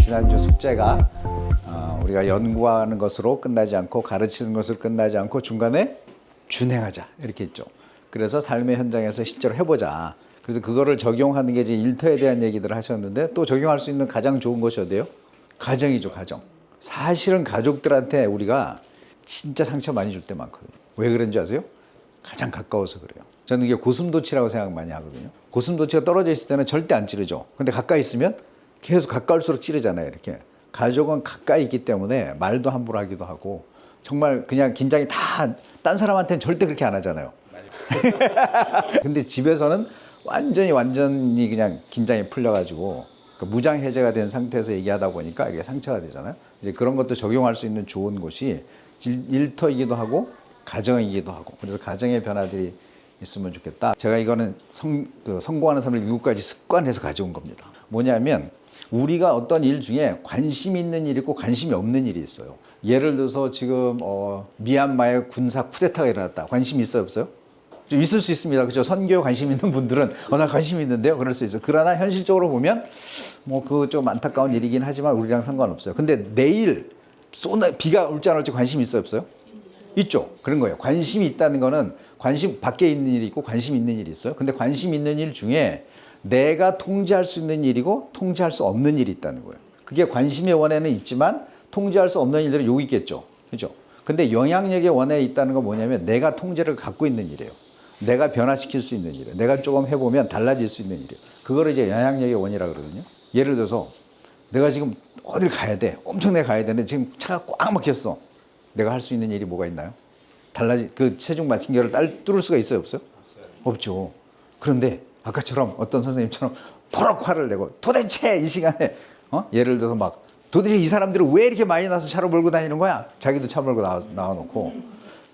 지난주 숙제가 우리가 연구하는 것으로 끝나지 않고 가르치는 것으로 끝나지 않고 중간에 준행하자 이렇게 했죠. 그래서 삶의 현장에서 실제로 해보자. 그래서 그거를 적용하는 게 이제 일터에 대한 얘기들을 하셨는데 또 적용할 수 있는 가장 좋은 것이 어디예요? 가정이죠, 가정. 사실은 가족들한테 우리가 진짜 상처 많이 줄 때 많거든요. 왜 그런지 아세요? 가장 가까워서 그래요. 저는 이게 고슴도치라고 생각 많이 하거든요. 고슴도치가 떨어져 있을 때는 절대 안 찌르죠. 근데 가까이 있으면 계속 가까울수록 찌르잖아요, 이렇게. 가족은 가까이 있기 때문에 말도 함부로 하기도 하고 정말 그냥 긴장이 다 딴 사람한테는 절대 그렇게 안 하잖아요. 근데 집에서는 완전히 그냥 긴장이 풀려가지고 무장 해제가 된 상태에서 얘기하다 보니까 이게 상처가 되잖아요. 이제 그런 것도 적용할 수 있는 좋은 곳이 일터이기도 하고 가정이기도 하고 그래서 가정의 변화들이 있으면 좋겠다. 제가 이거는 성공하는 삶을 7가지 습관에서 가져온 겁니다. 뭐냐면 우리가 어떤 일 중에 관심 있는 일이 있고 관심이 없는 일이 있어요. 예를 들어서 지금 미얀마에 군사 쿠데타가 일어났다. 관심 있어요, 없어요? 좀 있을 수 있습니다. 그렇죠? 선교에 관심 있는 분들은 나 관심 있는데요. 그럴 수 있어요. 그러나 현실적으로 보면 뭐 그거 좀 안타까운 일이긴 하지만 우리랑 상관없어요. 근데 내일 비가 올지 안 올지 관심 있어요, 없어요? 있죠. 그런 거예요. 관심이 있다는 거는 관심 밖에 있는 일이 있고 관심 있는 일이 있어요. 근데 관심 있는 일 중에 내가 통제할 수 있는 일이고 통제할 수 없는 일이 있다는 거예요. 그게 관심의 원에는 있지만 통제할 수 없는 일들은 여기 있겠죠. 그죠? 근데 영향력의 원에 있다는 건 뭐냐면 내가 통제를 갖고 있는 일이에요. 내가 변화시킬 수 있는 일이에요. 내가 조금 해보면 달라질 수 있는 일이에요. 그거를 이제 영향력의 원이라고 그러거든요. 예를 들어서 내가 지금 어딜 가야 돼. 엄청 내가 가야 되는데 지금 차가 꽉 막혔어. 내가 할 수 있는 일이 뭐가 있나요? 그 체중 마침개를 뚫을 수가 있어요, 없어요? 없죠. 그런데 아까처럼 어떤 선생님처럼 버럭 화를 내고 도대체 이 시간에 예를 들어서 막 도대체 이 사람들은 왜 이렇게 많이 나서 차를 몰고 다니는 거야? 자기도 차 몰고 나와놓고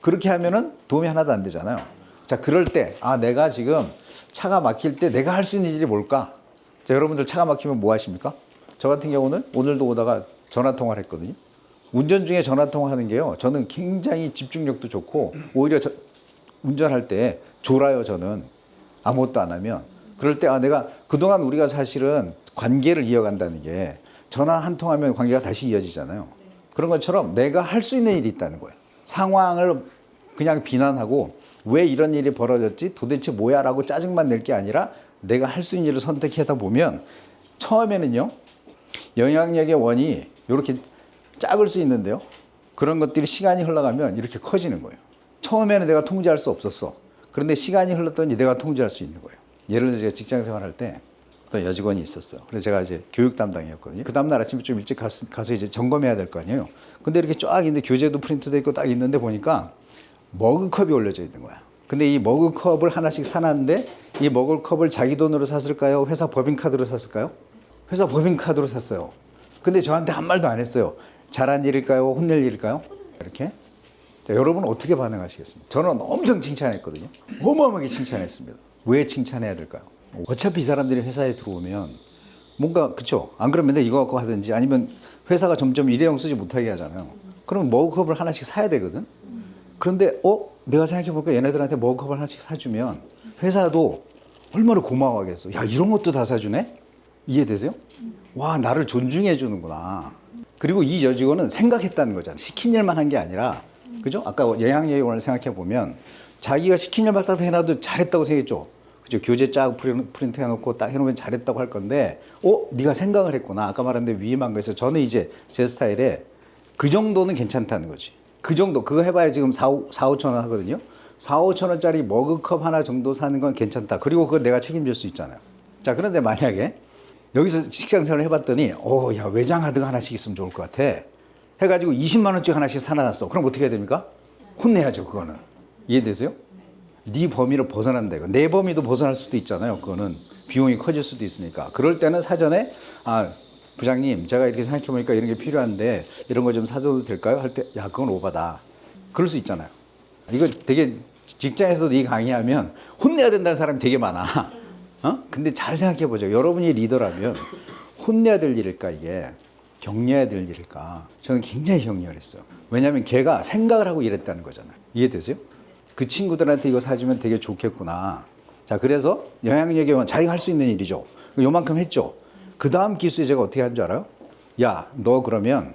그렇게 하면은 도움이 하나도 안 되잖아요. 자, 그럴 때 내가 지금 차가 막힐 때 내가 할 수 있는 일이 뭘까? 자, 여러분들 차가 막히면 뭐 하십니까? 저 같은 경우는 오늘도 오다가 전화 통화를 했거든요. 운전 중에 전화 통화하는 게요. 저는 굉장히 집중력도 좋고 오히려 운전할 때 졸아요. 저는 아무것도 안 하면. 그럴 때 내가 그동안 우리가 사실은 관계를 이어간다는 게 전화 한 통하면 관계가 다시 이어지잖아요. 그런 것처럼 내가 할 수 있는 일이 있다는 거예요. 상황을 그냥 비난하고 왜 이런 일이 벌어졌지? 도대체 뭐야? 라고 짜증만 낼 게 아니라 내가 할 수 있는 일을 선택하다 보면 처음에는요. 영향력의 원이 이렇게 작을 수 있는데요. 그런 것들이 시간이 흘러가면 이렇게 커지는 거예요. 처음에는 내가 통제할 수 없었어. 그런데 시간이 흘렀더니 내가 통제할 수 있는 거예요. 예를 들어서 제가 직장 생활할 때 어떤 여직원이 있었어요. 그래서 제가 이제 교육 담당이었거든요. 그 다음날 아침에 좀 일찍 가서 이제 점검해야 될 거 아니에요. 근데 이렇게 쫙 있는데 교재도 프린트돼 있고 딱 있는데 보니까 머그컵이 올려져 있는 거야. 근데 이 머그컵을 하나씩 사놨는데 이 머그컵을 자기 돈으로 샀을까요? 회사 법인카드로 샀을까요? 회사 법인카드로 샀어요. 근데 저한테 한 말도 안 했어요. 잘한 일일까요? 혼낼 일일까요? 이렇게. 자, 여러분은 어떻게 반응하시겠습니까? 저는 엄청 칭찬했거든요. 어마어마하게 칭찬했습니다. 왜 칭찬해야 될까요? 어차피 이 사람들이 회사에 들어오면 뭔가 그쵸? 안 그러면 맨날 이거 갖고 하든지 아니면 회사가 점점 일회용 쓰지 못하게 하잖아요. 그러면 머그컵을 하나씩 사야 되거든. 그런데 내가 생각해보니까 얘네들한테 머그컵을 하나씩 사주면 회사도 얼마나 고마워하겠어. 야, 이런 것도 다 사주네? 이해되세요? 와, 나를 존중해 주는구나. 그리고 이 여직원은 생각했다는 거잖아. 시킨 일만 한 게 아니라, 그죠? 아까 영향력의 원을 생각해 보면 자기가 시킨 일만 딱 해놔도 잘했다고 생각했죠. 그죠? 교재 쫙 프린트 해놓고 딱 해놓으면 잘했다고 할 건데, 네가 생각을 했구나. 아까 말한 데 위임한 거에서 저는 이제 제 스타일에 그 정도는 괜찮다는 거지. 그 정도, 그거 해봐야 지금 4-5천 원 하거든요. 4-5천 원짜리 머그컵 하나 정도 사는 건 괜찮다. 그리고 그거 내가 책임질 수 있잖아요. 자, 그런데 만약에 여기서 직장생활을 해봤더니 야, 외장하드가 하나씩 있으면 좋을 것 같아 해가지고 20만 원씩 하나씩 사놔놨어. 그럼 어떻게 해야 됩니까? 혼내야죠. 그거는. 이해되세요? 네 범위를 벗어난다 이거. 내 범위도 벗어날 수도 있잖아요. 그거는 비용이 커질 수도 있으니까. 그럴 때는 사전에 부장님 제가 이렇게 생각해보니까 이런 게 필요한데 이런 거 좀 사줘도 될까요? 할 때 야, 그건 오바다. 그럴 수 있잖아요. 이거 되게 직장에서도 이 강의하면 혼내야 된다는 사람이 되게 많아. 근데 잘 생각해보죠. 여러분이 리더라면 혼내야 될 일일까 이게? 격려해야 될 일일까? 저는 굉장히 격려를 했어요. 왜냐하면 걔가 생각을 하고 일했다는 거잖아요. 이해되세요? 그 친구들한테 이거 사주면 되게 좋겠구나. 자, 그래서 영향력이 자기가 할 수 있는 일이죠. 요만큼 했죠. 그 다음 기수에 제가 어떻게 한 줄 알아요? 야, 너 그러면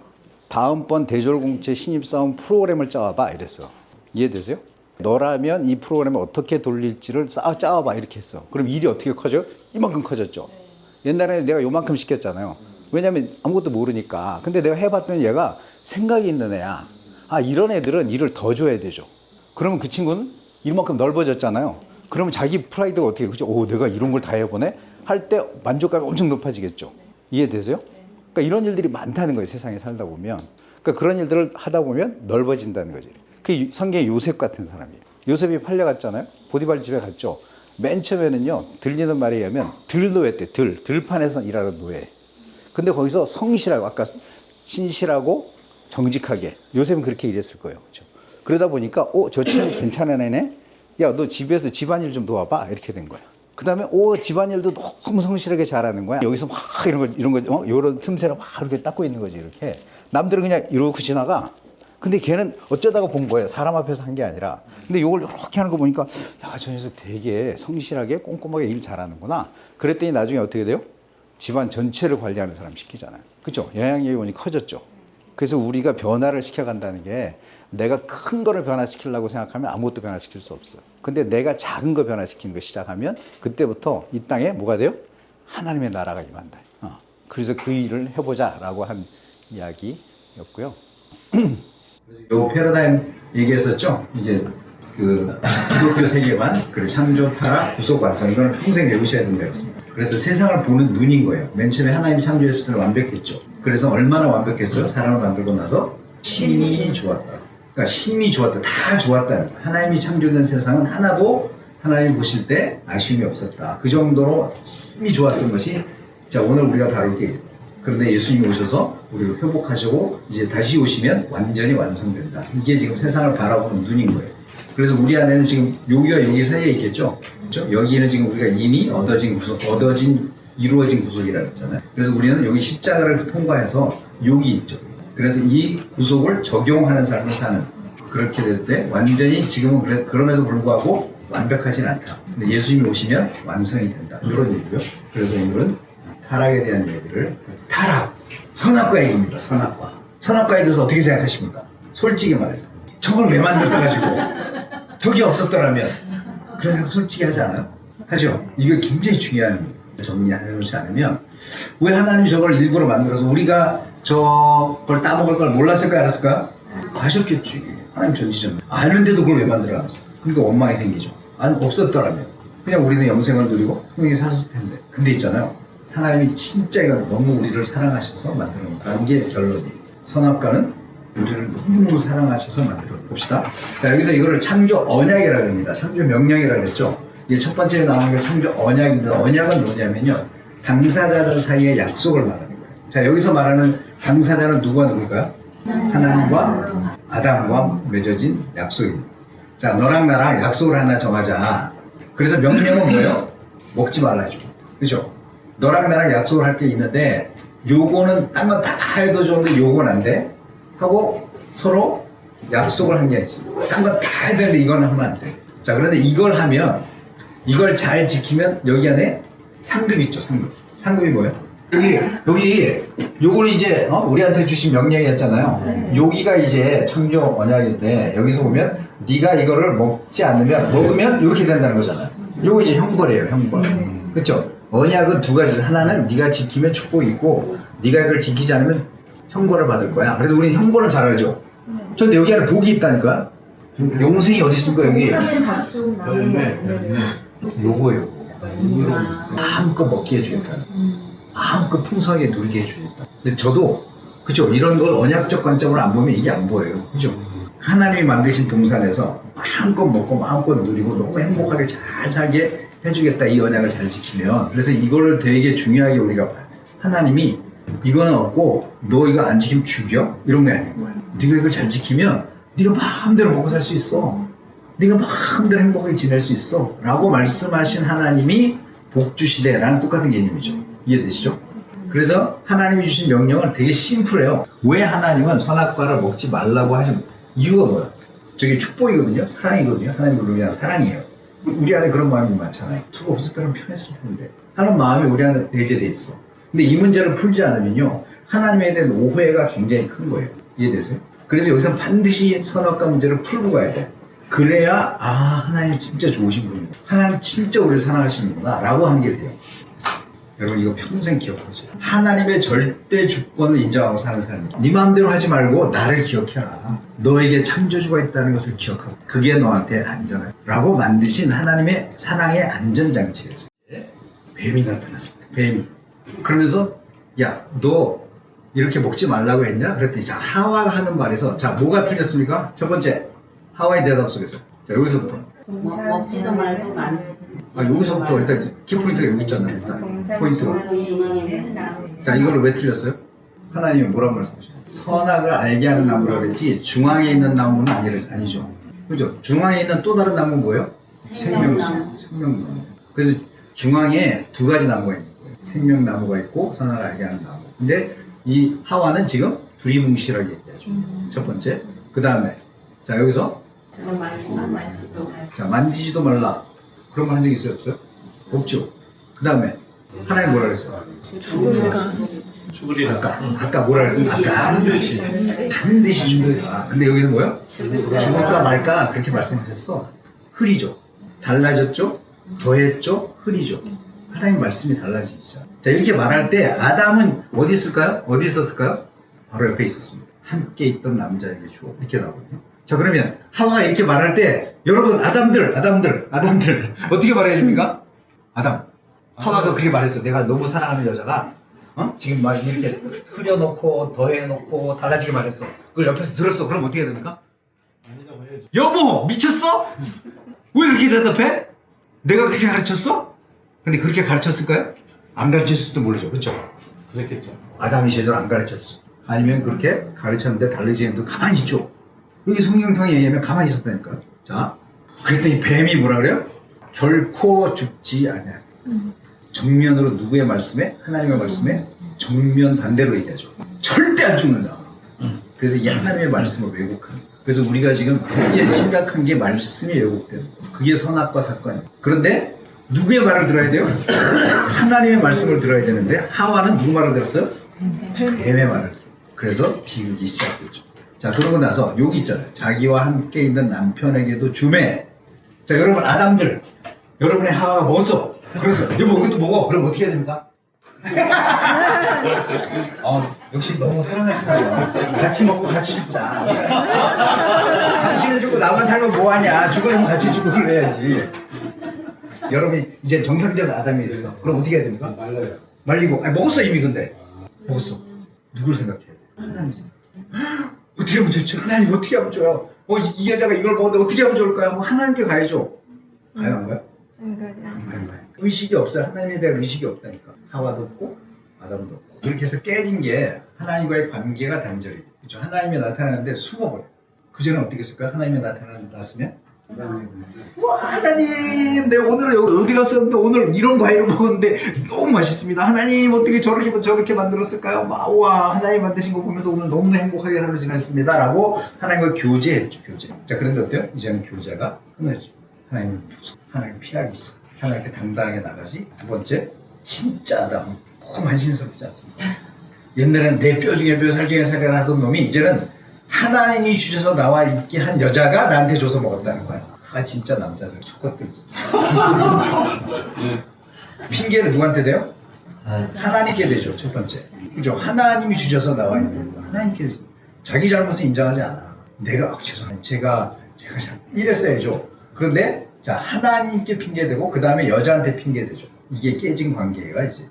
다음번 대졸공채 신입사원 프로그램을 짜와봐 이랬어. 이해되세요? 너라면 이 프로그램을 어떻게 돌릴지를 짜와봐 이렇게 했어. 그럼 일이 어떻게 커져? 이만큼 커졌죠. 옛날에는 내가 요만큼 시켰잖아요. 왜냐면 아무것도 모르니까. 근데 내가 해봤더니 얘가 생각이 있는 애야. 아, 이런 애들은 일을 더 줘야 되죠. 그러면 그 친구는 이만큼 넓어졌잖아요. 그러면 자기 프라이드가 어떻게, 그죠? 오, 내가 이런 걸 다 해보네? 할 때 만족감이 엄청 높아지겠죠. 이해되세요? 그러니까 이런 일들이 많다는 거예요. 세상에 살다 보면. 그러니까 그런 일들을 하다 보면 넓어진다는 거지. 그 성경의 요셉 같은 사람이에요. 요셉이 팔려갔잖아요. 보디발 집에 갔죠. 맨 처음에는요, 들리는 말에 의하면 들노예때, 들판에서 일하는 노예. 근데 거기서 성실하고, 아까 신실하고 정직하게, 요셉은 그렇게 일했을 거예요. 그렇죠? 그러다 보니까, 저 친구 괜찮은 애네? 야, 너 집에서 집안일 좀 도와봐. 이렇게 된 거야. 그 다음에, 집안일도 너무 성실하게 잘하는 거야. 여기서 막 이런 틈새를 막 이렇게 닦고 있는 거지, 이렇게. 남들은 그냥 이러고 지나가. 근데 걔는 어쩌다가 본 거예요. 사람 앞에서 한 게 아니라. 근데 이걸 이렇게 하는 거 보니까, 야, 저 녀석 되게 성실하게 꼼꼼하게 일 잘하는구나. 그랬더니 나중에 어떻게 돼요? 집안 전체를 관리하는 사람 시키잖아요. 그렇죠? 영향력이 커졌죠. 그래서 우리가 변화를 시켜간다는 게 내가 큰 거를 변화시키려고 생각하면 아무것도 변화시킬 수 없어요. 근데 내가 작은 거 변화시키는 거 시작하면 그때부터 이 땅에 뭐가 돼요? 하나님의 나라가 임한다. 그래서 그 일을 해보자라고 한 이야기였고요. 요 패러다임 얘기했었죠? 이게 그 기독교 세계관, 그리고 창조, 타락, 구속, 완성, 이거는 평생 외우셔야 된다고 했습니다. 그래서 세상을 보는 눈인 거예요. 맨 처음에 하나님이 창조했을 때는 완벽했죠. 그래서 얼마나 완벽했어요? 사람을 만들고 나서 심히 좋았다. 그러니까 심히 좋았다. 다 좋았다. 하나님이 창조된 세상은 하나도 하나님 보실 때 아쉬움이 없었다. 그 정도로 심히 좋았던 것이, 자, 오늘 우리가 다룰 게, 그런데 예수님이 오셔서 우리를 회복하시고 이제 다시 오시면 완전히 완성된다. 이게 지금 세상을 바라보는 눈인 거예요. 그래서 우리 안에는 지금 여기와 여기 사이에 있겠죠. 그렇죠? 여기는 지금 우리가 이미 이루어진 구속이라고 했잖아요. 그래서 우리는 여기 십자가를 통과해서 여기 있죠. 그래서 이 구속을 적용하는 삶을 사는, 그렇게 될 때 완전히 지금은 그럼에도 불구하고 완벽하진 않다. 근데 예수님이 오시면 완성이 된다. 이런 얘기고요. 그래서 오늘은 타락에 대한 얘기를, 타락, 선악과 얘기입니다. 선악과에 대해서 어떻게 생각하십니까? 솔직히 말해서 저걸 왜 만들어가지고 저게 없었더라면, 그래서 솔직히 하지 않아요? 하죠. 이게 굉장히 중요한, 정리해놓지 않으면, 왜 하나님이 저걸 일부러 만들어서 우리가 저걸 따먹을 걸 몰랐을까, 알았을까? 아셨겠지. 하나님 전지전 아는데도 그걸 왜 만들어놨어? 그러니까 원망이 생기죠. 없었더라면 그냥 우리는 영생을 누리고 흥하게 살았을 텐데. 근데 있잖아요, 하나님이 진짜 너무 우리를 사랑하셔서 만들어놓은 게 결론이에요. 선악과는 우리를 너무너무 사랑하셔서 만들어 봅시다. 자, 여기서 이거를 창조 언약이라고 합니다. 창조 명령이라고 했죠. 이게 첫 번째 나오는 게 창조 언약입니다. 언약은 뭐냐면요, 당사자들 사이의 약속을 말하는 거예요. 자, 여기서 말하는 당사자는 누굴까요? 하나님과 아담과 맺어진 약속입니다. 자, 너랑 나랑 약속을 하나 정하자. 그래서 명령은 뭐예요? 먹지 말라 해줘. 그죠? 너랑 나랑 약속을 할 게 있는데, 요거는 딴 건 다 해도 좋은데 요건 안 돼 하고 서로 약속을 한 게 있어. 딴 건 다 해야 되는데 이건 하면 안 돼. 자, 그런데 이걸 하면, 이걸 잘 지키면 여기 안에 상급이 있죠. 상급이 뭐예요? 여기 요거는 이제 우리한테 주신 명령이었잖아요. 여기가 이제 창조 언약인데, 여기서 보면 네가 이거를 먹으면 이렇게 된다는 거잖아요. 요거 이제 형벌이에요. 형벌. 그렇죠? 언약은 두 가지. 하나는 네가 지키면 축복이고, 네가 이걸 지키지 않으면 형벌을 받을 거야. 그래서 우리는 형벌은 잘 알죠. 근데 여기 안에 복이 있다니까. 영생이 어디 있을까 여기? 요거예요. 마음껏 먹게 해주겠다. 마음껏 풍성하게 누리게 해주겠다. 근데 저도 그죠, 이런 걸 언약적 관점으로 안 보면 이게 안 보여요. 그죠? 하나님이 만드신 동산에서 마음껏 먹고 마음껏 누리고 너무 행복하게 잘 살게 해주겠다, 이 언약을 잘 지키면. 그래서 이거를 되게 중요하게 우리가 봐요. 하나님이 이거는 없고 너 이거 안 지키면 죽여? 이런 게 아닌 거예요. 네가 이걸 잘 지키면 네가 마음대로 먹고 살 수 있어. 네가 마음대로 행복하게 지낼 수 있어 라고 말씀하신 하나님이 복 주시되라는 똑같은 개념이죠. 이해되시죠? 그래서 하나님이 주신 명령은 되게 심플해요. 왜 하나님은 선악과를 먹지 말라고 하신 이유가 뭐야? 저게 축복이거든요. 사랑이거든요. 하나님을 위한 사랑이에요. 우리 안에 그런 마음이 많잖아요. 저거 없었다면 편했을 텐데 하는 마음이 우리 안에 내재되어 있어. 근데 이 문제를 풀지 않으면요, 하나님에 대한 오해가 굉장히 큰 거예요. 이해되세요? 그래서 여기서 반드시 선악과 문제를 풀고 가야 돼. 그래야 하나님 진짜 좋으신 분이구나. 하나님 진짜 우리를 사랑하시는구나 라고 하는 게 돼요. 여러분 이거 평생 기억하세요. 하나님의 절대 주권을 인정하고 사는 사람이야. 네 마음대로 하지 말고 나를 기억해라. 너에게 창조주가 있다는 것을 기억하고 그게 너한테 안전해 라고 만드신 하나님의 사랑의 안전장치예요. 뱀이 나타났습니다. 뱀이. 그러면서 야, 너 이렇게 먹지 말라고 했냐? 그랬더니 자, 하와가 하는 말에서 자, 뭐가 틀렸습니까? 첫 번째, 하와의 대답 속에서. 자, 여기서부터. 먹지도 말고 만지지. 여기서부터 일단 키포인트가 여기 있잖아요. 일단 포인트가. 자, 이거를 왜 틀렸어요? 하나님이 뭐라고 말씀하셔요? 선악을 알게 하는 나무라고 그랬지 중앙에 있는 나무는 아니죠. 그죠? 중앙에 있는 또 다른 나무는 뭐예요? 생명나무. 그래서 중앙에 두 가지 나무가 있는 거예요. 생명나무가 있고 선악을 알게 하는 나무. 근데 이 하와는 지금 두리뭉실하게 얘기하죠. 첫 번째. 그 다음에 자 여기서 자 만지지도 말라. 그런 거 한 적 있어요? 없어요? 없죠. 그 다음에 하나님 뭐라 그랬어요? 죽으리라. 아까 뭐라 그랬어요? 아까 반드시 죽으리라. 근데 여기서 뭐요? 죽을까 말까 그렇게 말씀하셨어. 흐리죠. 달라졌죠? 더했죠? 흐리죠. 하나님 말씀이 달라지죠. 자 이렇게 말할 때 아담은 어디 있을까요? 어디 있었을까요? 바로 옆에 있었습니다. 함께 있던 남자에게 주어 이렇게 나오거든요. 자 그러면 하와가 이렇게 말할 때 여러분 아담들 어떻게 말해야 됩니까? 아담 하와가 그렇게 말했어. 내가 너무 사랑하는 여자가 지금 막 이렇게 흐려놓고 더해놓고 달라지게 말했어. 그걸 옆에서 들었어. 그럼 어떻게 해야 됩니까? 여보 미쳤어? 왜 그렇게 대답해? 내가 그렇게 가르쳤어? 근데 그렇게 가르쳤을까요? 안 가르쳤을지도 모르죠. 그렇죠? 그랬겠죠. 아담이 제대로 안 가르쳤어. 아니면 그렇게 가르쳤는데 달라지는데 가만히 있죠. 여기 성경상에 의하면 가만히 있었다니까요. 자, 그랬더니 뱀이 뭐라 그래요? 결코 죽지 않아. 정면으로 누구의 말씀에? 하나님의 말씀에 정면 반대로 얘기하죠. 절대 안 죽는다. 그래서 이 하나님의 말씀을 왜곡하는 거예요. 그래서 우리가 지금 이게 심각한 게 말씀이 왜곡되는 거예요. 그게 선악과 사건이에요. 그런데 누구의 말을 들어야 돼요? 하나님의 말씀을 들어야 되는데 하와는 누구 말을 들었어요? 뱀의 말을 들어요. 그래서 비극이 시작됐죠. 자 그러고 나서 여기 있잖아요. 자기와 함께 있는 남편에게도 주매. 자 여러분 아담들 여러분의 하와가 먹었어. 그래서 여보 이것도 먹어. 그럼 어떻게 해야 됩니까? 역시 너무 사랑하시나요? 같이 먹고 같이 죽자. 당신을 주고 나만 살면 뭐하냐. 죽으려면 같이 죽고 그래야지. 여러분이 이제 정상적인 아담이 됐어. 그럼 어떻게 해야 됩니까? 말리고. 먹었어 이미 근데. 먹었어. 누굴 생각해야 돼? 하나님 생각해. 어떻게 하면 좋죠? 하나님 어떻게 하면 좋아요? 이 여자가 이걸 먹었는데 어떻게 하면 좋을까요? 하나님께 가야죠. 가요 안 가요? 안 가요. 의식이 없어요. 하나님에 대한 의식이 없다니까. 하와도 없고 아담도 없고. 이렇게 해서 깨진 게 하나님과의 관계가 단절이에요. 그렇죠? 하나님이 나타나는데 숨어버려요. 그전에 어떻게 했을까요? 하나님이 나타났으면 와 하나님 내가 오늘 어디 갔었는데 오늘 이런 과일을 먹었는데 너무 맛있습니다. 하나님 어떻게 저렇게 만들었을까요? 와 하나님 만드신 거 보면서 오늘 너무 행복하게 하루 지냈습니다 라고 하나님과 교제했죠. 교제. 자 그런데 어때요? 이제는 교제가 끊어지죠. 하나님은 무서워. 하나님 피하기 있어. 하나님께 당당하게 나가지. 두 번째 진짜 아담은 너무 한신스럽지 않습니다. 옛날에는 내 뼈 중에 뼈 살 중에 살이라 하던 놈이 이제는 하나님이 주셔서 나와 있게 한 여자가 나한테 줘서 먹었다는 거야. 진짜 남자들 속것들. 핑계를 누구한테 대요? 하나님께 대죠. 첫 번째. 그죠? 하나님이 주셔서 나와 있는 거야. 하나님께 대죠. 자기 잘못을 인정하지 않아. 내가 죄송해요. 제가 이랬어야죠. 그런데 자 하나님께 핑계대고 그 다음에 여자한테 핑계대죠. 이게 깨진 관계가 이제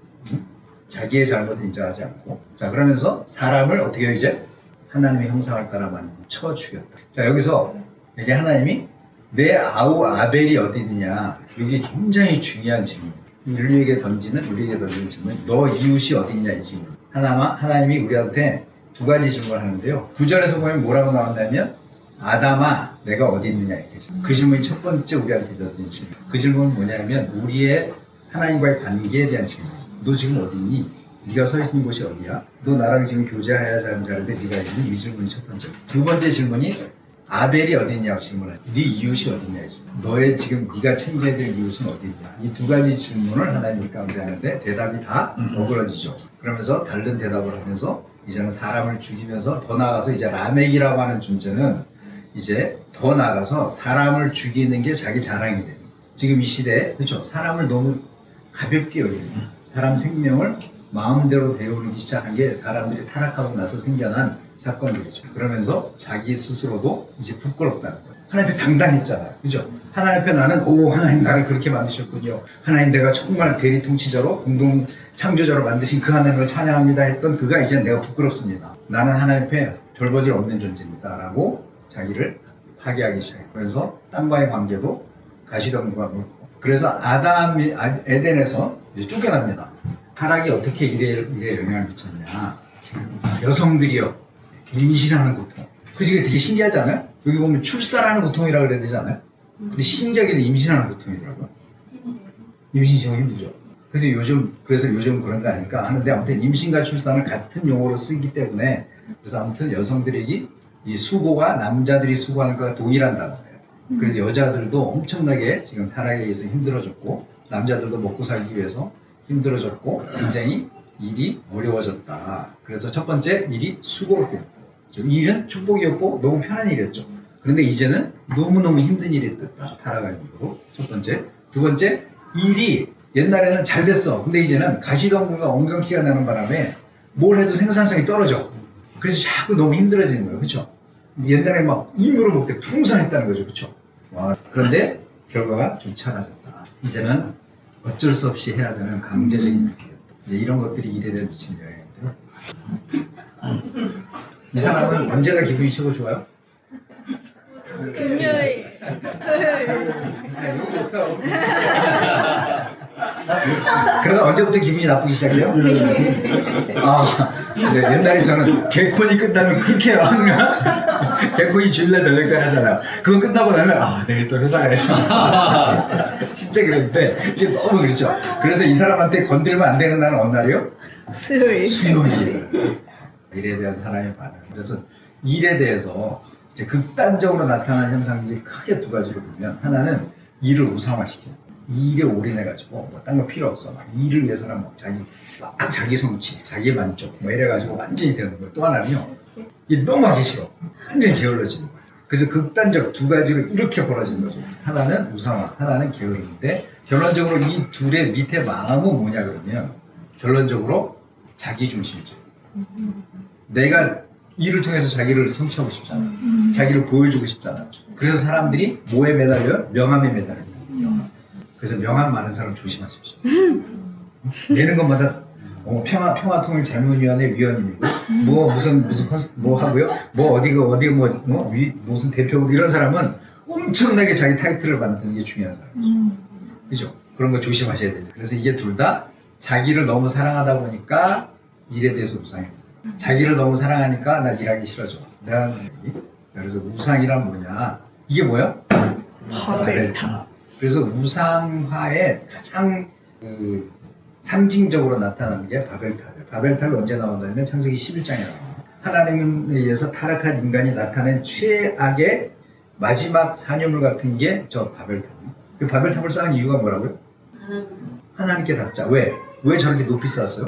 자기의 잘못을 인정하지 않고 자 그러면서 사람을 어떻게 해요 이제? 하나님의 형상을 따라 만쳐 죽였다. 자 여기서 이게 하나님이 내 아우 아벨이 어디 있느냐 이게 굉장히 중요한 질문. 우리에게 던지는 질문. 너 이웃이 어디 있냐 이 질문. 하나님이 우리한테 두 가지 질문을 하는데요. 9절에서 보면 뭐라고 나온다면 아담아 내가 어디 있느냐 이렇게. 그 질문이 첫 번째 우리한테 던진 질문. 그 질문은 뭐냐면 우리의 하나님과의 관계에 대한 질문. 너 지금 어디 있니? 네가 서 있는 곳이 어디야? 너 나랑 지금 교제해야 하는 자리인데 네가 있는 이 질문이 첫 번째. 두 번째 질문이 아벨이 어디 있냐고 질문하죠. 네 이웃이 어디 있냐 너의 지금 네가 챙겨야 될 이웃은 어디 있냐. 이 두 가지 질문을 하나님 가운데 하는데 대답이 다 어그러지죠. 그러면서 다른 대답을 하면서 이제는 사람을 죽이면서 더 나아가서 이제 라멕이라고 하는 존재는 이제 더 나아가서 사람을 죽이는 게 자기 자랑이 돼요. 지금 이 시대에 그렇죠. 사람을 너무 가볍게 여기는 사람 생명을 마음대로 배우기 시작한 게 사람들이 타락하고 나서 생겨난 사건들이죠. 그러면서 자기 스스로도 이제 부끄럽다는 거예요. 하나님 앞에 당당했잖아요. 그죠? 하나님 앞에 나는 하나님 나를 그렇게 만드셨군요. 하나님 내가 정말 대리 통치자로 공동 창조자로 만드신 그 하나님을 찬양합니다 했던 그가 이제 내가 부끄럽습니다. 나는 하나님 앞에 별볼일 없는 존재입니다. 라고 자기를 파괴하기 시작해요. 그래서 땅과의 관계도 가시덤불과 물고. 그래서 에덴에서 이제 쫓겨납니다. 타락이 어떻게 일에 영향을 미쳤냐. 여성들이요. 임신하는 고통. 그래서 이게 되게 신기하지 않아요? 여기 보면 출산하는 고통이라고 그래야 되지 않아요? 근데 신기하게도 임신하는 고통이더라고요. 임신이 정말 힘들죠. 그래서 요즘 그런 거 아닐까 하는데 아무튼 임신과 출산을 같은 용어로 쓰기 때문에 그래서 아무튼 여성들이 이 수고가 남자들이 수고하는 것과 동일한 단어예요. 그래서 여자들도 엄청나게 지금 타락에 의해서 힘들어졌고 남자들도 먹고 살기 위해서 힘들어졌고 굉장히 일이 어려워졌다. 그래서 첫 번째 일이 수고롭게 일은 축복이었고 너무 편한 일이었죠. 그런데 이제는 너무너무 힘든 일이 됐다. 타락한 이유로 첫 번째. 두 번째, 일이 옛날에는 잘 됐어. 근데 이제는 가시덤불과 엉겅퀴가 나는 바람에 뭘 해도 생산성이 떨어져. 그래서 자꾸 너무 힘들어지는 거예요. 그렇죠? 옛날에 막 임무를 볼 때 풍성했다는 거죠. 그렇죠? 그런데 결과가 좋지 않아졌다. 이제는 어쩔 수 없이 해야 되는 강제적인 일이에요. 이제 이런 것들이 일에 대해 미치는 영향인데요. 이 사람은 언제가 기분이 최고 좋아요? 금요일, 토요일. 여기서부터 그러면 언제부터 기분이 나쁘기 시작해요? 옛날에 저는 개콘이 끝나면 그렇게 막 개콘이 주일날 저녁 때 하잖아요. 그거 끝나고 나면 내일 또 회사 가야지. 진짜 그랬는데 이게 너무 그렇죠. 그래서 이 사람한테 건들면 안 되는 날은 어느 날이요? 수요일. 일에 대한 사람의 반응. 그래서 일에 대해서 이제 극단적으로 나타나는 현상들이 크게 두 가지로 보면 하나는 일을 우상화시켜요. 이 일에 올인해가지고 딴 거 필요 없어. 막 일을 위해서는 자기 성취, 자기 만족 이래가지고 완전히 되는 거예요. 또 하나는요. 이게 너무 하기 싫어. 완전히 게을러지는 거예요. 그래서 극단적 두 가지로 이렇게 벌어지는 거죠. 하나는 우상화, 하나는 게으름인데 결론적으로 이 둘의 밑에 마음은 뭐냐 그러면 결론적으로 자기중심이죠. 내가 일을 통해서 자기를 성취하고 싶잖아. 자기를 보여주고 싶잖아. 그래서 사람들이 뭐에 매달려요? 명함에 매달려요. 그래서 명함 많은 사람 조심하십시오. 내는 것마다 평화통일 자문위원회 위원님이고 뭐 하고요? 무슨 대표고 이런 사람은 엄청나게 자기 타이틀을 만드는 게 중요한 사람이죠. 그죠? 그런 거 조심하셔야 됩니다. 그래서 이게 둘 다 자기를 너무 사랑하다 보니까 일에 대해서 우상해요. 자기를 너무 사랑하니까 나 일하기 싫어져. 그래서 우상이란 뭐냐? 이게 뭐야? 바벨탑. 그래서 우상화의 가장 상징적으로 나타나는 게 바벨탑이에요. 바벨탑이 언제 나온다면 창세기 11장에 나와요. 하나님에 의해서 타락한 인간이 나타낸 최악의 마지막 산유물 같은 게 저 바벨탑이에요. 그 바벨탑을 쌓은 이유가 뭐라고요? 하나님께 닿자. 왜 저렇게 높이 쌓았어요?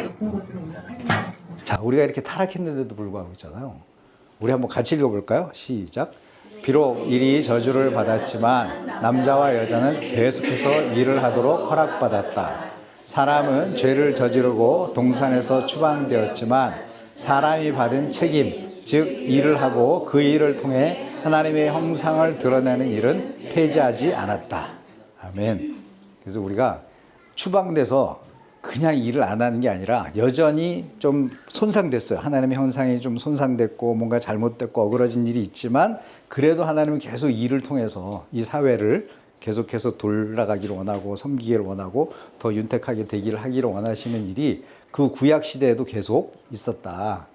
자, 우리가 이렇게 타락했는데도 불구하고 있잖아요. 우리 한번 같이 읽어볼까요? 시작. 비록 일이 저주를 받았지만 남자와 여자는 계속해서 일을 하도록 허락받았다. 사람은 죄를 저지르고 동산에서 추방되었지만 사람이 받은 책임, 즉 일을 하고 그 일을 통해 하나님의 형상을 드러내는 일은 폐지하지 않았다. 아멘. 그래서 우리가 추방돼서 그냥 일을 안 하는 게 아니라 여전히 좀 손상됐어요. 하나님의 형상이 좀 손상됐고 뭔가 잘못됐고 어그러진 일이 있지만 그래도 하나님은 계속 일을 통해서 이 사회를 계속해서 돌아가기를 원하고 섬기기를 원하고 더 윤택하게 되기를 하기를 원하시는 일이 그 구약 시대에도 계속 있었다.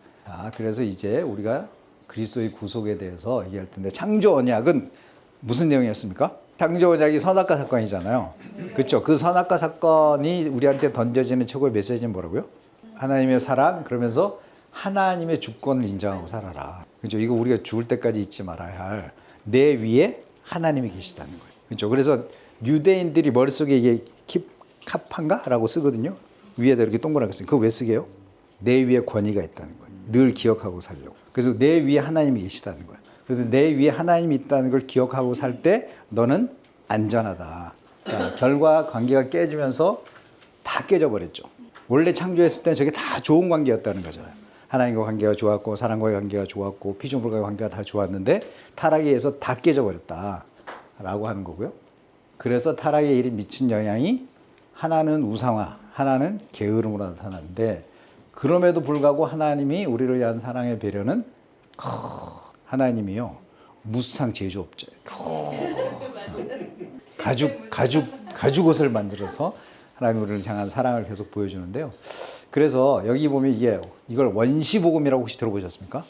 그래서 이제 우리가 그리스도의 구속에 대해서 얘기할 텐데 창조 언약은 무슨 내용이었습니까? 창조 언약이 선악과 사건이잖아요. 그렇죠? 그 선악과 사건이 우리한테 던져지는 최고의 메시지는 뭐라고요? 하나님의 사랑, 그러면서 하나님의 주권을 인정하고 살아라. 그렇죠? 이거 우리가 죽을 때까지 잊지 말아야 할 내 위에 하나님이 계시다는 거예요. 그렇죠? 그래서 유대인들이 머릿속에 이게 카판가라고 쓰거든요. 위에다 이렇게 동그랗게 쓰요. 그거 왜 쓰게요? 내 위에 권위가 있다는 거예요. 늘 기억하고 살려고. 그래서 내 위에 하나님이 계시다는 거야. 그래서 내 위에 하나님이 있다는 걸 기억하고 살 때 너는 안전하다. 자, 결과 관계가 깨지면서 다 깨져버렸죠. 원래 창조했을 때는 저게 다 좋은 관계였다는 거잖아요. 하나님과 관계가 좋았고 사람과의 관계가 좋았고 피조물과의 관계가 다 좋았는데 타락에 의해서 다 깨져버렸다라고 하는 거고요. 그래서 타락의 일이 미친 영향이 하나는 우상화, 하나는 게으름으로 나타나는데 그럼에도 불구하고 하나님이 우리를 위한 사랑의 배려는 하나님이요 무상 제조업자예요. 가죽 옷을 만들어서 하나님이 우리를 향한 사랑을 계속 보여주는데요. 그래서 여기 보면 이걸 원시복음이라고 혹시 들어보셨습니까?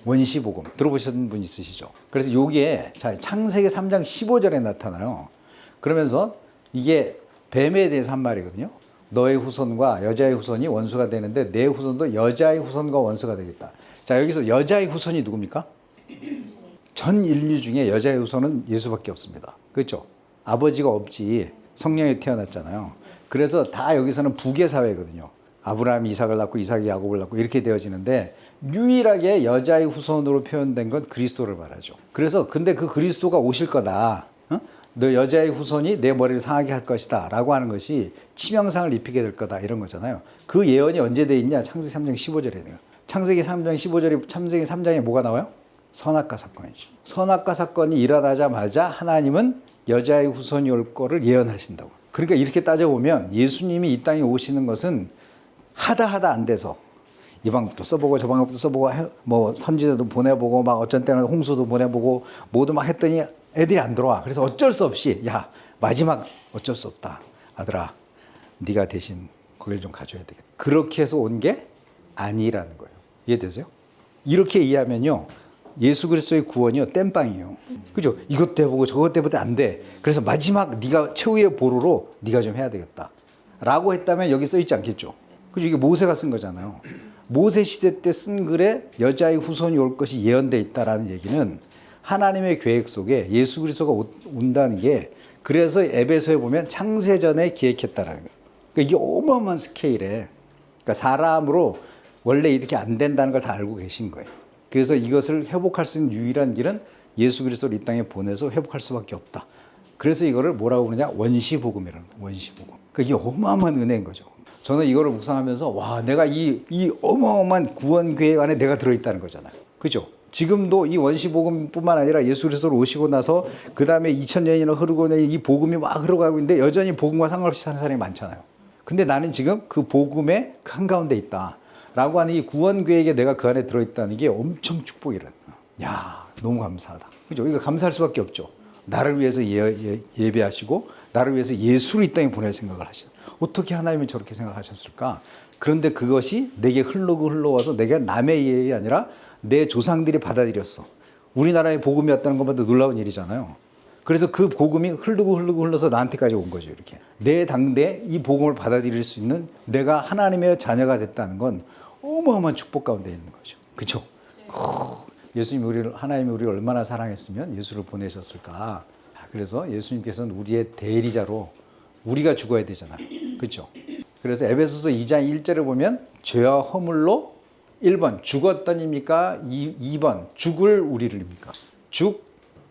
원시복음 들어보신 분 있으시죠? 그래서 여기에 창세기 3장 15절에 나타나요. 그러면서 이게 뱀에 대해서 한 말이거든요. 너의 후손과 여자의 후손이 원수가 되는데 내 후손도 여자의 후손과 원수가 되겠다. 자, 여기서 여자의 후손이 누굽니까? 전 인류 중에 여자의 후손은 예수밖에 없습니다. 그렇죠? 아버지가 없지 성령이 태어났잖아요. 그래서 다 여기서는 부계 사회거든요. 아브라함이 이삭을 낳고 이삭이 야곱을 낳고 이렇게 되어지는데 유일하게 여자의 후손으로 표현된 건 그리스도를 말하죠. 그래서 근데 그 그리스도가 오실 거다. 너 여자의 후손이 내 머리를 상하게 할 것이다 라고 하는 것이 치명상을 입히게 될 거다 이런 거잖아요. 그 예언이 언제 돼 있냐? 창세기 3장 15절에 돼요. 창세기 3장 15절이 창세기 3장에 뭐가 나와요? 선악과 사건이죠. 선악과 사건이 일어나자마자 하나님은 여자의 후손이 올 거를 예언하신다고. 그러니까 이렇게 따져보면 예수님이 이 땅에 오시는 것은 하다 안 돼서 이 방법도 써보고 저 방법도 써보고 뭐 선지자도 보내보고 막 어쩐 때는 홍수도 보내보고 모두 막 했더니 애들이 안 들어와. 그래서 어쩔 수 없이 야 마지막 어쩔 수 없다. 아들아 네가 대신 거기를 좀 가져야 되겠다. 그렇게 해서 온 게 아니라는 거예요. 이해되세요? 이렇게 이해하면요. 예수 그리스도의 구원이요 땜빵이에요. 그죠? 이것도 해보고 저것도 해보고 안 돼. 그래서 마지막 네가 최후의 보루로 네가 좀 해야 되겠다. 라고 했다면 여기 써 있지 않겠죠? 그죠? 이게 모세가 쓴 거잖아요. 모세 시대 때 쓴 글에 여자의 후손이 올 것이 예언돼 있다라는 얘기는 하나님의 계획 속에 예수 그리스도가 온다는 게 그래서 에베소에 보면 창세전에 기획했다라는 거예요. 그러니까 이게 어마어마한 스케일에 그러니까 사람으로 원래 이렇게 안 된다는 걸 다 알고 계신 거예요. 그래서 이것을 회복할 수 있는 유일한 길은 예수 그리스도를 이 땅에 보내서 회복할 수밖에 없다. 그래서 이거를 뭐라고 그러냐? 원시복음이라는 거예요. 원시복음. 그러니까 이게 어마어마한 은혜인 거죠. 저는 이거를 묵상하면서 와 내가 이 어마어마한 구원 계획 안에 내가 들어있다는 거잖아요. 그죠? 지금도 이 원시복음뿐만 아니라 예수 그리스도로 오시고 나서 그 다음에 2000년이나 흐르고 이 복음이 막 흘러가고 있는데 여전히 복음과 상관없이 사는 사람이 많잖아요. 근데 나는 지금 그 복음의 한가운데 있다. 라고 하는 이 구원 계획에 내가 그 안에 들어있다는 게 엄청 축복이라는 거야. 야 너무 감사하다. 그죠? 이거 감사할 수밖에 없죠. 나를 위해서 예배하시고 나를 위해서 예수를 이 땅에 보낼 생각을 하시다. 어떻게 하나님이 저렇게 생각하셨을까? 그런데 그것이 내게 흘러와서 내가 남의 예이 아니라 내 조상들이 받아들였어. 우리나라의 복음이었다는 것만도 놀라운 일이잖아요. 그래서 그 복음이 흘러서 나한테까지 온 거죠. 이렇게 내 당대에 이 복음을 받아들일 수 있는 내가 하나님의 자녀가 됐다는 건 어마어마한 축복 가운데 있는 거죠. 그렇죠? 하나님이 우리를 얼마나 사랑했으면 예수를 보내셨을까? 그래서 예수님께서는 우리의 대리자로 우리가 죽어야 되잖아요. 그렇죠? 그래서 에베소서 2장 1절에 보면 죄와 허물로 1번 죽었던입니까? 2번 죽을 우리를입니까?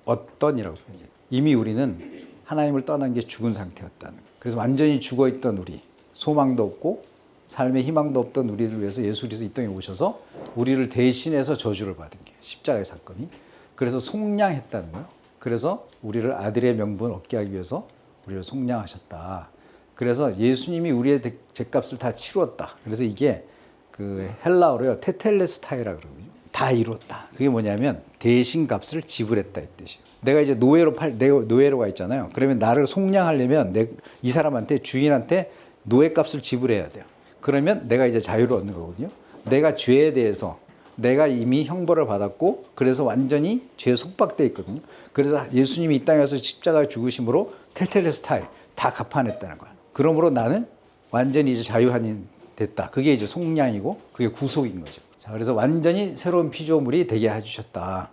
어떤이라고 표현해요. 이미 우리는 하나님을 떠난 게 죽은 상태였다는 거예요. 그래서 완전히 죽어있던 우리, 소망도 없고 삶의 희망도 없던 우리를 위해서 예수 그리스도 이 땅에 오셔서 우리를 대신해서 저주를 받은 게 십자가의 사건이. 그래서 속량했다는 거예요. 그래서 우리를 아들의 명분을 얻게 하기 위해서 우리를 속량하셨다. 그래서 예수님이 우리의 죄값을 다 치루었다. 그래서 이게 그 헬라어로요 테텔레스타이라 그러거든요. 다 이루었다. 그게 뭐냐면 대신 값을 지불했다 이 뜻이에요. 내가 이제 노예로 가 있잖아요. 그러면 나를 속량하려면 이 사람한테 주인한테 노예값을 지불해야 돼요. 그러면 내가 이제 자유를 얻는 거거든요. 내가 죄에 대해서 내가 이미 형벌을 받았고 그래서 완전히 죄에 속박돼 있거든요. 그래서 예수님이 이 땅에 와서 십자가에 죽으심으로 테텔레스타이 다 갚아냈다는 거야. 그러므로 나는 완전히 이제 자유한인 됐다. 그게 이제 속량이고 그게 구속인 거죠. 자, 그래서 완전히 새로운 피조물이 되게 해주셨다.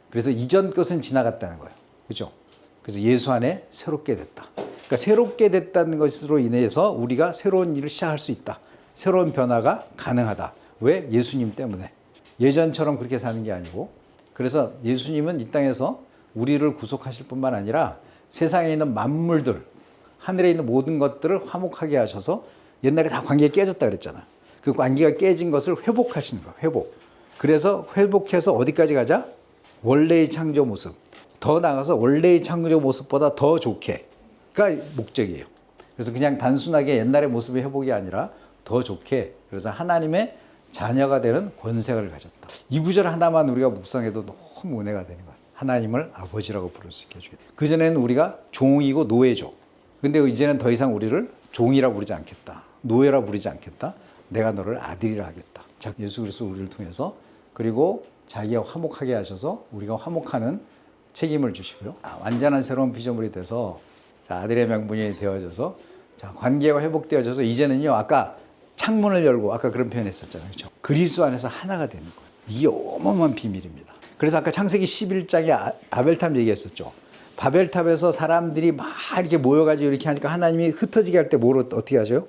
그래서 이전 것은 지나갔다는 거예요. 그렇죠? 그래서 예수 안에 새롭게 됐다. 그러니까 새롭게 됐다는 것으로 인해서 우리가 새로운 일을 시작할 수 있다. 새로운 변화가 가능하다. 왜? 예수님 때문에. 예전처럼 그렇게 사는 게 아니고, 그래서 예수님은 이 땅에서 우리를 구속하실 뿐만 아니라 세상에 있는 만물들, 하늘에 있는 모든 것들을 화목하게 하셔서 옛날에 다 관계가 깨졌다 그랬잖아. 그 관계가 깨진 것을 회복하시는 거야. 회복. 그래서 회복해서 어디까지 가자? 원래의 창조 모습. 더 나아가서 원래의 창조 모습보다 더 좋게가 목적이에요. 그래서 그냥 단순하게 옛날의 모습의 회복이 아니라 더 좋게, 그래서 하나님의 자녀가 되는 권세를 가졌다. 이 구절 하나만 우리가 묵상해도 너무 은혜가 되는 거야. 하나님을 아버지라고 부를 수 있게 해주겠다. 그전에는 우리가 종이고 노예죠. 근데 이제는 더 이상 우리를 종이라 부르지 않겠다. 노예라 부르지 않겠다. 내가 너를 아들이라 하겠다. 자, 예수 그리스도 우리를 통해서, 그리고 자기가 화목하게 하셔서 우리가 화목하는 책임을 주시고요. 완전한 새로운 피조물이 돼서, 자, 아들의 명분이 되어져서, 자, 관계가 회복되어져서 이제는요, 아까 창문을 열고, 아까 그런 표현 했었잖아요. 그렇죠? 그리스도 안에서 하나가 되는 거예요. 이게 어마어마한 비밀입니다. 그래서 아까 창세기 11장에 바벨탑 얘기했었죠. 바벨탑에서 사람들이 막 이렇게 모여가지고 이렇게 하니까 하나님이 흩어지게 할 때 뭘 어떻게 하죠?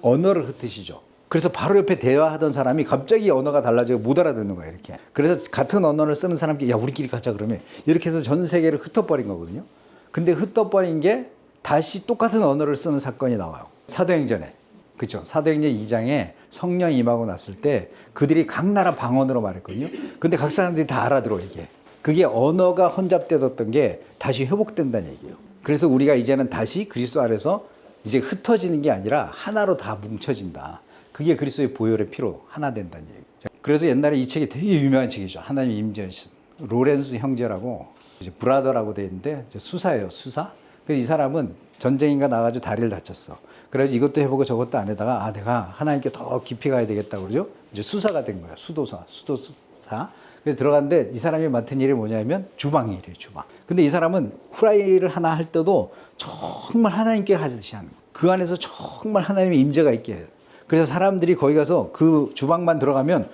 언어를 흩으시죠. 그래서 바로 옆에 대화하던 사람이 갑자기 언어가 달라지고 못 알아듣는 거예요, 이렇게. 그래서 같은 언어를 쓰는 사람끼리, 야, 우리끼리 가자 그러면 이렇게 해서 전 세계를 흩어버린 거거든요. 근데 흩어버린 게 다시 똑같은 언어를 쓰는 사건이 나와요. 사도행전에. 그렇죠. 사도행전 2장에 성령이 임하고 났을 때 그들이 각 나라 방언으로 말했거든요. 근데 각 사람들이 다 알아들어, 이게. 그게 언어가 혼잡되었던 게 다시 회복된다는 얘기예요. 그래서 우리가 이제는 다시 그리스도 안에서 이제 흩어지는 게 아니라 하나로 다 뭉쳐진다. 그게 그리스도의 보혈의 피로 하나 된다는 얘기예요. 그래서 옛날에 이 책이 되게 유명한 책이죠. 하나님 임재하신 로렌스 형제라고, 이제 브라더라고 돼 있는데 이제 수사예요, 수사. 그래서 이 사람은 전쟁인가 나가지고 다리를 다쳤어. 그래서 이것도 해보고 저것도 안 해다가, 아, 내가 하나님께 더 깊이 가야 되겠다 그러죠. 이제 수사가 된 거야. 수도사. 그래서 들어갔는데 이 사람이 맡은 일이 뭐냐면 주방 일이에요, 주방. 근데 이 사람은 후라이를 하나 할 때도 정말 하나님께 하듯이 하는 거예요. 그 안에서 정말 하나님의 임재가 있게 해요. 그래서 사람들이 거기 가서 그 주방만 들어가면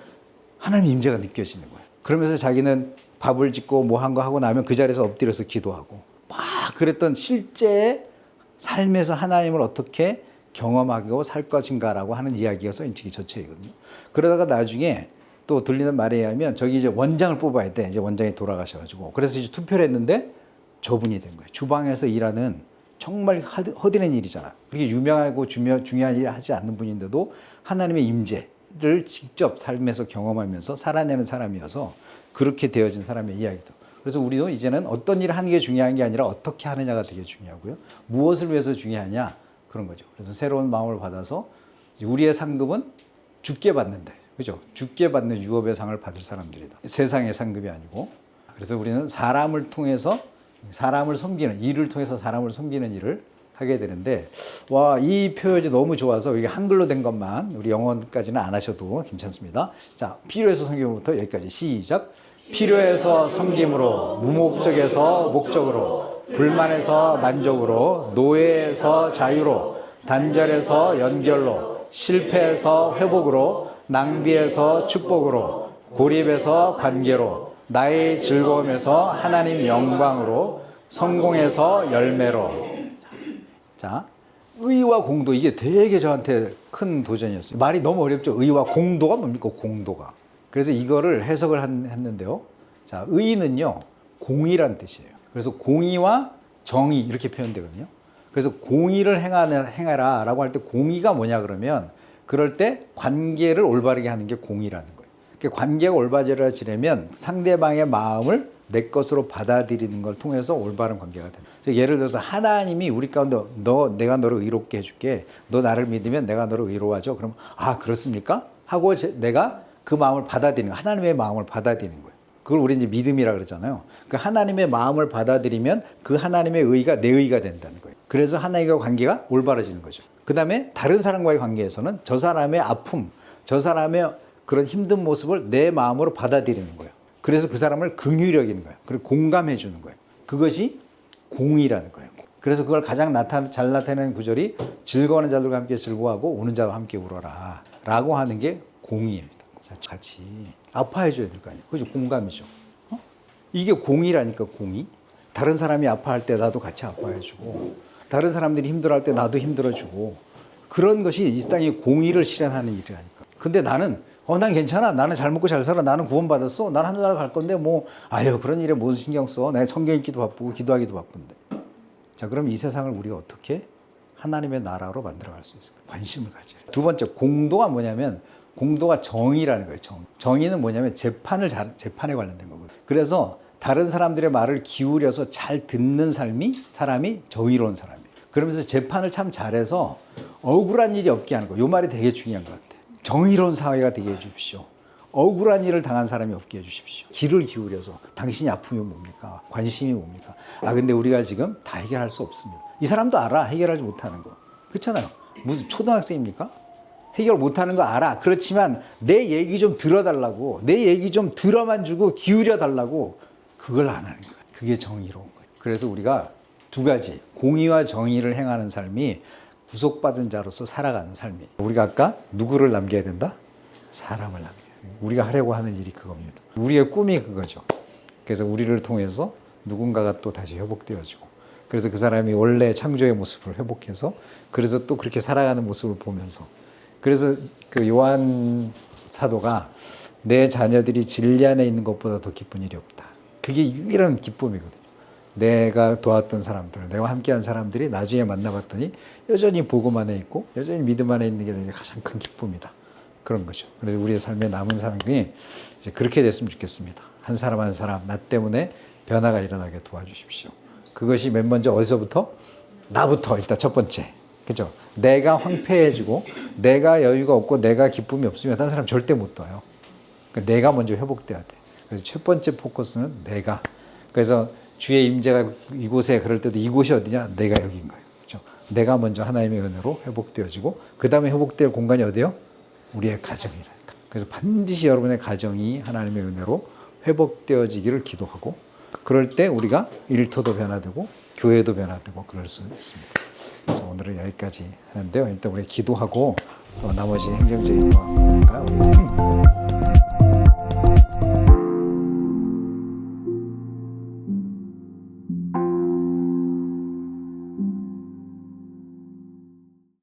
하나님의 임재가 느껴지는 거예요. 그러면서 자기는 밥을 짓고 뭐 한 거 하고 나면 그 자리에서 엎드려서 기도하고 막 그랬던 실제 삶에서 하나님을 어떻게 경험하고 살 것인가라고 하는 이야기가 써있는 책이 저 책이거든요. 그러다가 나중에 또 들리는 말에 의하면 저기 이제 원장을 뽑아야 돼. 이제 원장이 돌아가셔가지고. 그래서 이제 투표를 했는데 저분이 된 거예요. 주방에서 일하는 정말 허드렛 일이잖아. 그렇게 유명하고 중요한 일을 하지 않는 분인데도 하나님의 임재를 직접 삶에서 경험하면서 살아내는 사람이어서 그렇게 되어진 사람의 이야기도. 그래서 우리도 이제는 어떤 일을 하는 게 중요한 게 아니라 어떻게 하느냐가 되게 중요하고요. 무엇을 위해서 중요하냐? 그런 거죠. 그래서 새로운 마음을 받아서 우리의 상급은 죽게 받는데, 그죠? 죽게 받는 유업의 상을 받을 사람들이다. 세상의 상급이 아니고. 그래서 우리는 사람을 통해서 사람을 섬기는, 일을 통해서 사람을 섬기는 일을 하게 되는데, 와, 이 표현이 너무 좋아서 이게 한글로 된 것만, 우리 영어까지는 안 하셔도 괜찮습니다. 자, 필요해서 섬김으로부터 여기까지 시작. 필요해서 섬김으로, 무목적에서 목적으로, 불만에서 만족으로, 노예에서 자유로, 단절에서 연결로, 실패에서 회복으로, 낭비에서 축복으로, 고립에서 관계로, 나의 즐거움에서 하나님 영광으로, 성공에서 열매로. 자, 의와 공도, 이게 되게 저한테 큰 도전이었어요. 말이 너무 어렵죠. 의와 공도가 뭡니까? 공도가. 그래서 이거를 해석을 했는데요. 자, 의는요, 공의란 뜻이에요. 그래서 공의와 정의 이렇게 표현되거든요. 그래서 공의를 행하라 라고 할 때 공의가 뭐냐 그러면 그럴 때 관계를 올바르게 하는 게 공의라는 거예요. 그러니까 관계가 올바르지려면 상대방의 마음을 내 것으로 받아들이는 걸 통해서 올바른 관계가 된다. 예를 들어서 하나님이 우리 가운데 내가 너를 의롭게 해줄게. 너 나를 믿으면 내가 너를 의로워하죠. 그럼 아, 그렇습니까? 하고 내가 그 마음을 받아들이는 거예요. 하나님의 마음을 받아들이는 거예요. 그걸 우리 이제 믿음이라 그러잖아요. 그 하나님의 마음을 받아들이면 그 하나님의 의가 내 의가 된다는 거예요. 그래서 하나님과 관계가 올바라지는 거죠. 그 다음에 다른 사람과의 관계에서는 저 사람의 아픔, 저 사람의 그런 힘든 모습을 내 마음으로 받아들이는 거예요. 그래서 그 사람을 긍휼히 여기는 거예요. 그리고 공감해 주는 거예요. 그것이 공의라는 거예요. 그래서 그걸 가장 잘 나타내는 구절이 즐거워하는 자들과 함께 즐거워하고 우는 자와 함께 울어라 라고 하는 게 공의입니다. 같이 아파해 줘야 될 거 아니에요. 그죠? 공감이죠. 이게 공의라니까, 공의. 다른 사람이 아파할 때 나도 같이 아파해 주고, 다른 사람들이 힘들어할 때 나도 힘들어 주고, 그런 것이 이 땅에 공의를 실현하는 일이라니까. 근데 나는 난 괜찮아. 나는 잘 먹고 잘 살아. 나는 구원받았어. 난 하늘나라 갈 건데 뭐 아유 그런 일에 무슨 신경 써. 내가 성경 읽기도 바쁘고 기도하기도 바쁜데. 자 그럼 이 세상을 우리가 어떻게 하나님의 나라로 만들어갈 수 있을까? 관심을 가져요. 두 번째 공도가 뭐냐면 공도가 정의라는 거예요. 정의는 뭐냐면 재판에 관련된 거거든요. 그래서 다른 사람들의 말을 기울여서 잘 듣는 사람이 정의로운 사람이에요. 그러면서 재판을 참 잘해서 억울한 일이 없게 하는 거. 요 말이 되게 중요한 것 같아요. 정의로운 사회가 되게 해주십시오. 억울한 일을 당한 사람이 없게 해주십시오. 귀를 기울여서 당신이 아픔이 뭡니까? 관심이 뭡니까? 근데 우리가 지금 다 해결할 수 없습니다. 이 사람도 알아. 해결하지 못하는 거. 그렇잖아요. 무슨 초등학생입니까? 해결 못하는 거 알아. 그렇지만 내 얘기 좀 들어달라고, 내 얘기 좀 들어만 주고 기울여 달라고 그걸 안 하는 거예요. 그게 정의로운 거예요. 그래서 우리가 두 가지 공의와 정의를 행하는 삶이 구속받은 자로서 살아가는 삶이에요. 우리가 아까 누구를 남겨야 된다? 사람을 남겨야 돼요. 우리가 하려고 하는 일이 그겁니다. 우리의 꿈이 그거죠. 그래서 우리를 통해서 누군가가 또 다시 회복되어지고 그래서 그 사람이 원래 창조의 모습을 회복해서 그래서 또 그렇게 살아가는 모습을 보면서 그래서 그 요한 사도가 내 자녀들이 진리 안에 있는 것보다 더 기쁜 일이 없다. 그게 유일한 기쁨이거든요. 내가 도왔던 사람들, 내가 함께한 사람들이 나중에 만나봤더니 여전히 복음 안에 있고 여전히 믿음 안에 있는 게 가장 큰 기쁨이다. 그런 거죠. 그래서 우리의 삶에 남은 사람이 이제 그렇게 됐으면 좋겠습니다. 한 사람 한 사람 나 때문에 변화가 일어나게 도와주십시오. 그것이 맨 먼저 어디서부터? 나부터 일단 첫 번째. 그죠? 내가 황폐해지고 내가 여유가 없고 내가 기쁨이 없으면 다른 사람 절대 못 도와요. 그러니까 내가 먼저 회복돼야 돼. 그래서 첫 번째 포커스는 내가. 그래서 주의 임재가 이곳에 그럴 때도 이곳이 어디냐? 내가 여기인 거예요. 그렇죠? 내가 먼저 하나님의 은혜로 회복되어지고 그 다음에 회복될 공간이 어디요? 우리의 가정이라니까. 그래서 반드시 여러분의 가정이 하나님의 은혜로 회복되어지기를 기도하고 그럴 때 우리가 일터도 변화되고 교회도 변화되고 그럴 수 있습니다. 그래서 오늘은 여기까지 하는데요. 일단 우리 기도하고 나머지 행정적인 거 할까요?